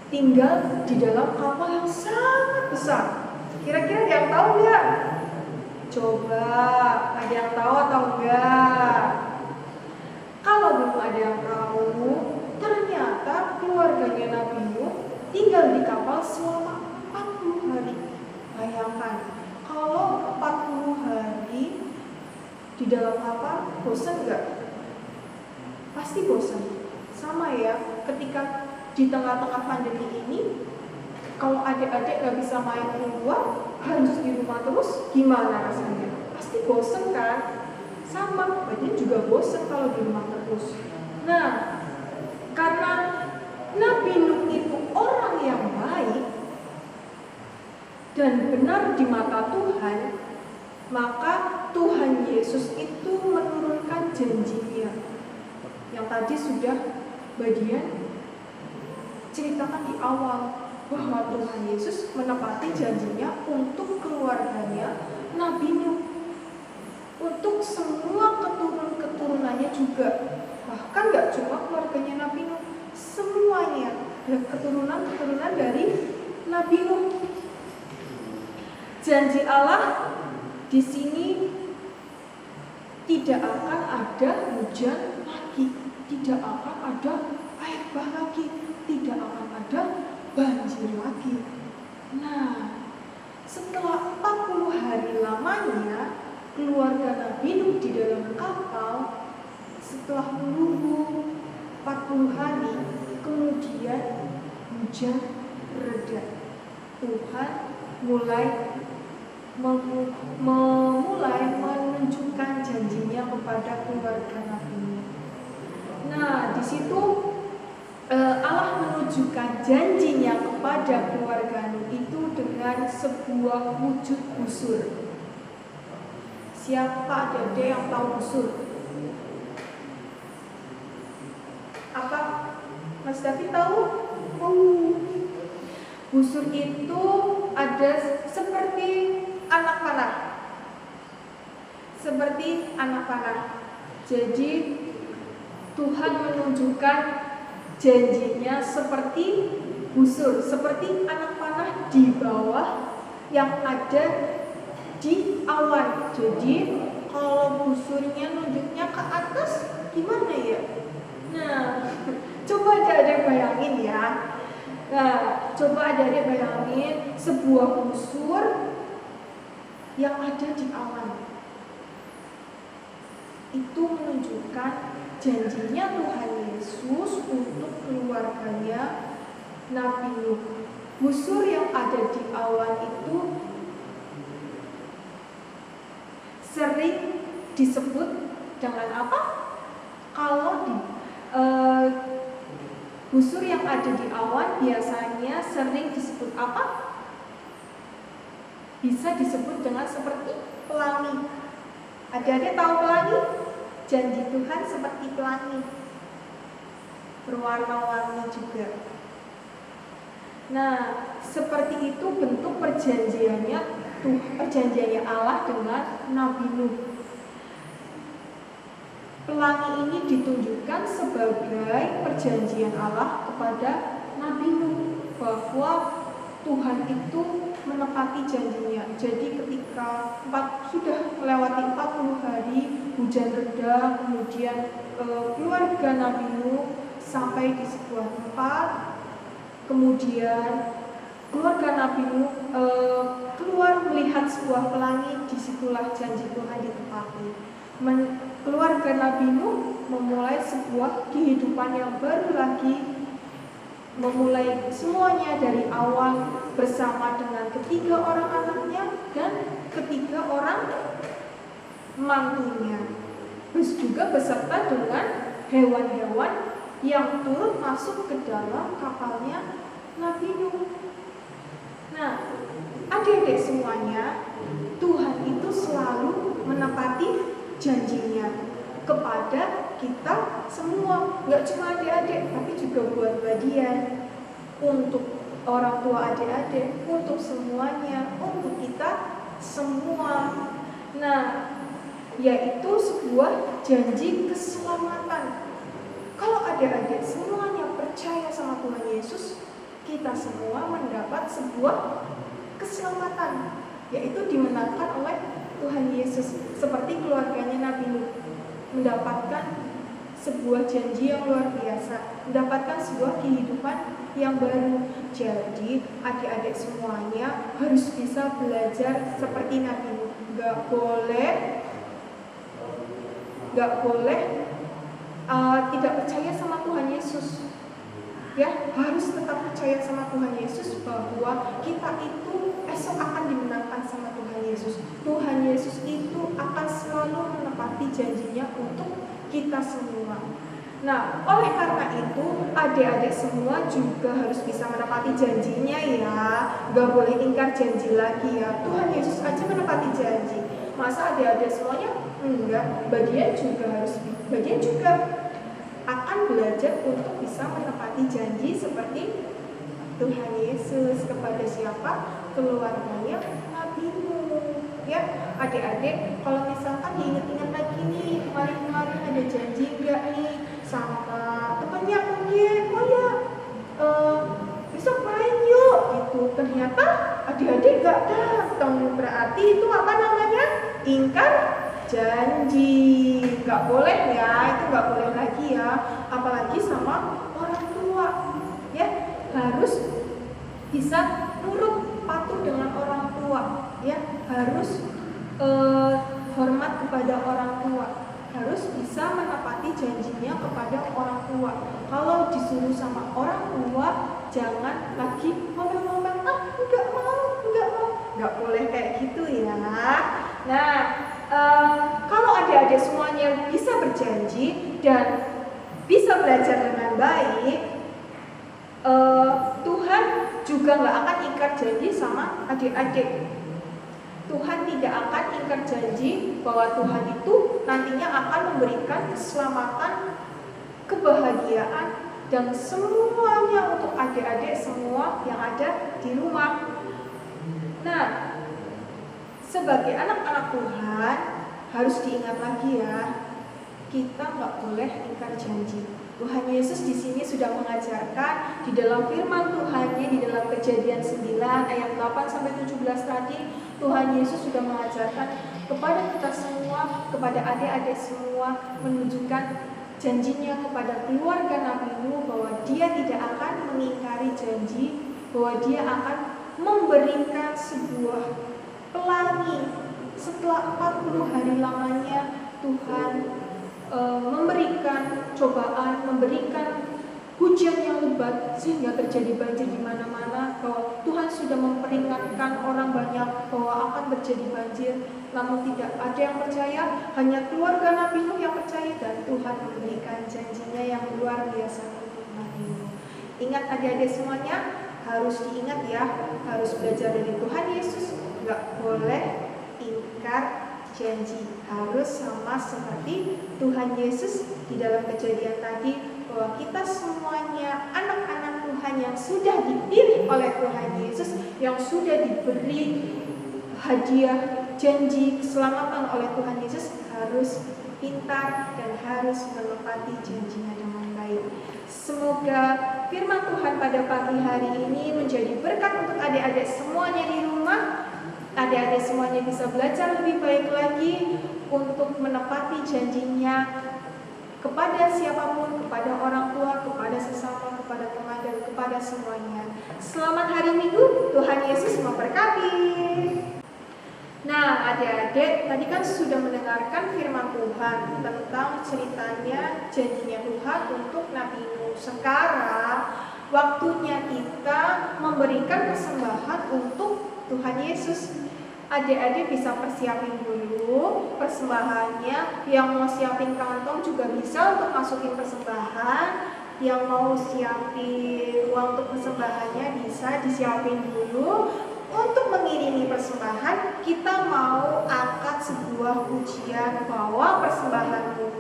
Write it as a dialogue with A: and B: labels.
A: tinggal di dalam kapal yang sangat besar. Kira-kira ada yang tahu nggak? Coba, ada yang tahu atau enggak? Kalau belum ada yang tahu, ternyata keluarganya Nabi Nuh tinggal di kapal selama 40 hari. Bayangkan, kalau 40 hari di dalam kapal, bosan nggak? Pasti bosan. Sama ya, ketika di tengah-tengah pandemi ini, kalau adik-adik nggak bisa main keluar, harus di rumah terus, gimana rasanya? Pasti bosan kan? Sama, badan juga bosan kalau di rumah terus. Nah, karena Nabi Nuh itu orang yang baik dan benar di mata Tuhan, maka Tuhan Yesus itu menurunkan janjinya. Yang tadi sudah bagian ceritakan di awal, bahwa Tuhan Yesus menepati janjinya untuk keluarganya Nabi Nuh, untuk semua keturunan-keturunannya juga. Bahkan gak cuma keluarganya Nabi Nuh, semuanya keturunan-keturunan dari Nabi Nuh. Janji Allah di sini tidak akan ada hujan lagi, tidak akan ada air bah lagi, tidak akan ada banjir lagi. Nah, setelah 40 hari lamanya keluarga Nabi Nuh di dalam kapal, setelah menunggu 40 hari, kemudian hujan reda. Tuhan mulai menunjukkan janjinya kepada keluarga Nabi Nuh. Nah, di situ Allah menunjukkan janjinya kepada keluarga Nuh itu dengan sebuah wujud busur. Siapa ada yang tahu busur? Apa? Mas Davi tahu? Busur itu ada seperti anak panah. Seperti anak panah. Jadi Tuhan menunjukkan janjinya seperti busur, seperti anak panah di bawah yang ada di awan. Jadi kalau busurnya nunjuknya ke atas, gimana ya? Nah, coba adik-adik bayangin ya. Nah, coba adik-adik bayangin sebuah busur yang ada di awan. Itu menunjukkan janjinya Tuhan Yesus untuk keluarganya Nabi Nuh. Busur yang ada di awan itu sering disebut dengan apa? Kalau busur yang ada di awan biasanya sering disebut apa? Bisa disebut dengan seperti pelangi. Adik-adik tahu pelangi? Janji Tuhan seperti pelangi, berwarna-warni juga. Nah, seperti itu bentuk perjanjiannya Allah dengan Nabi Nuh. Pelangi ini ditunjukkan sebagai perjanjian Allah kepada Nabi Nuh bahwa Tuhan itu menepati janjinya. Jadi ketika sudah melewati 40 hari, hujan reda, kemudian keluarga Nabi Nuh sampai di sebuah tempat, kemudian keluarga Nabi Nuh keluar melihat sebuah pelangi, disitulah janji Tuhan ditepati. Keluarga Nabi Nuh memulai sebuah kehidupan yang baru lagi, memulai semuanya dari awal bersama dengan ketiga orang anaknya dan ketiga orang mantunya, terus juga beserta dengan hewan-hewan yang turut masuk ke dalam kapalnya Nabi Nuh. Nah, adik-adik semuanya, Tuhan itu selalu menepati janjinya kepada kita semua, nggak cuma adik-adik, tapi juga buat bagian, untuk orang tua adik-adik, untuk semuanya, untuk kita semua. Nah, yaitu sebuah janji keselamatan. Kalau adik-adik semuanya percaya sama Tuhan Yesus, kita semua mendapat sebuah keselamatan, yaitu dimenangkan oleh Tuhan Yesus. Seperti keluarganya Nabi Nuh mendapatkan sebuah janji yang luar biasa, mendapatkan sebuah kehidupan yang baru. Jadi adik-adik semuanya harus bisa belajar seperti Nabi Nuh. Gak boleh tidak percaya sama Tuhan Yesus. Ya, harus tetap percaya sama Tuhan Yesus bahwa kita itu esok akan dimenangkan sama Tuhan Yesus. Tuhan Yesus itu akan selalu menepati janjinya untuk kita semua. Nah, oleh karena itu adik-adik semua juga harus bisa menepati janjinya ya. Gak boleh ingkar janji lagi ya. Tuhan Yesus aja menepati janji, masa adik-adik semuanya enggak? Bagian juga akan belajar untuk bisa menepati janji seperti Tuhan Yesus kepada siapa? Keluarganya Nabi Nuh. Ya, adik-adik kalau misalkan diingat-ingat lagi nih, kemarin-kemarin ada janji enggak nih sama temannya mungkin, oh ya besok main yuk gitu. Ternyata adik-adik gak datang, berarti itu apa namanya? Ingkar janji. Gak boleh ya, itu gak boleh lagi ya, apalagi sama orang tua ya. Harus bisa nurut, patuh dengan orang tua ya, harus hormat kepada orang tua, harus bisa menepati janjinya kepada orang tua. Kalau disuruh sama orang tua, jangan lagi ngomel-ngomel, enggak mau, enggak boleh kayak gitu ya. Nah, kalau adik-adik semuanya bisa berjanji dan bisa belajar dengan baik, Tuhan juga nggak akan ingkar janji sama adik-adik. Tuhan tidak akan ingkar janji bahwa Tuhan itu nantinya akan memberikan keselamatan, kebahagiaan, dan semuanya untuk adik-adik semua yang ada di rumah. Nah, sebagai anak-anak Tuhan harus diingat lagi ya, kita nggak boleh ingkar janji. Tuhan Yesus di sini sudah mengajarkan di dalam firman Tuhannya, di dalam Kejadian 9 ayat 8 sampai 17 tadi, Tuhan Yesus sudah mengajarkan kepada kita semua, kepada adik-adik semua, menunjukkan janjinya kepada keluarga Nabi Nuh bahwa dia tidak akan mengingkari janji, bahwa dia akan memberikan sebuah pelangi setelah 40 hari lamanya. Tuhan memberikan cobaan, memberikan hujan yang lebat sehingga terjadi banjir di mana-mana. Bahwa Tuhan sudah memperingatkan orang banyak bahwa akan terjadi banjir, namun tidak ada yang percaya, hanya keluarga Nabi Nuh yang percaya, dan Tuhan memberikan janjinya yang luar biasa untuk Nabi Nuh. Ingat adik-adik semuanya, harus diingat ya, harus belajar dari Tuhan Yesus, nggak boleh ingkar janji, harus sama seperti Tuhan Yesus di dalam Kejadian tadi, bahwa kita semuanya anak-anak Tuhan yang sudah dipilih oleh Tuhan Yesus, yang sudah diberi hadiah janji keselamatan oleh Tuhan Yesus, harus pintar dan harus menepati janjinya dengan baik. Semoga firman Tuhan pada pagi hari ini menjadi berkat untuk adik-adik semuanya di rumah. Adik-adik semuanya bisa belajar lebih baik lagi untuk menepati janjinya kepada siapapun, kepada orang tua, kepada sesama, kepada teman, dan kepada semuanya. Selamat hari Minggu, Tuhan Yesus memberkati. Nah, adik-adik tadi kan sudah mendengarkan firman Tuhan tentang ceritanya janjinya Tuhan untuk Nabi Nuh. Sekarang waktunya kita memberikan persembahan untuk Tuhan Yesus. Adik-adik bisa persiapin dulu persembahannya. Yang mau siapin kantong juga bisa untuk masukin persembahan. Yang mau siapin uang untuk persembahannya bisa disiapin dulu. Untuk mengiringi persembahan, kita mau angkat sebuah pujian bahwa persembahanmu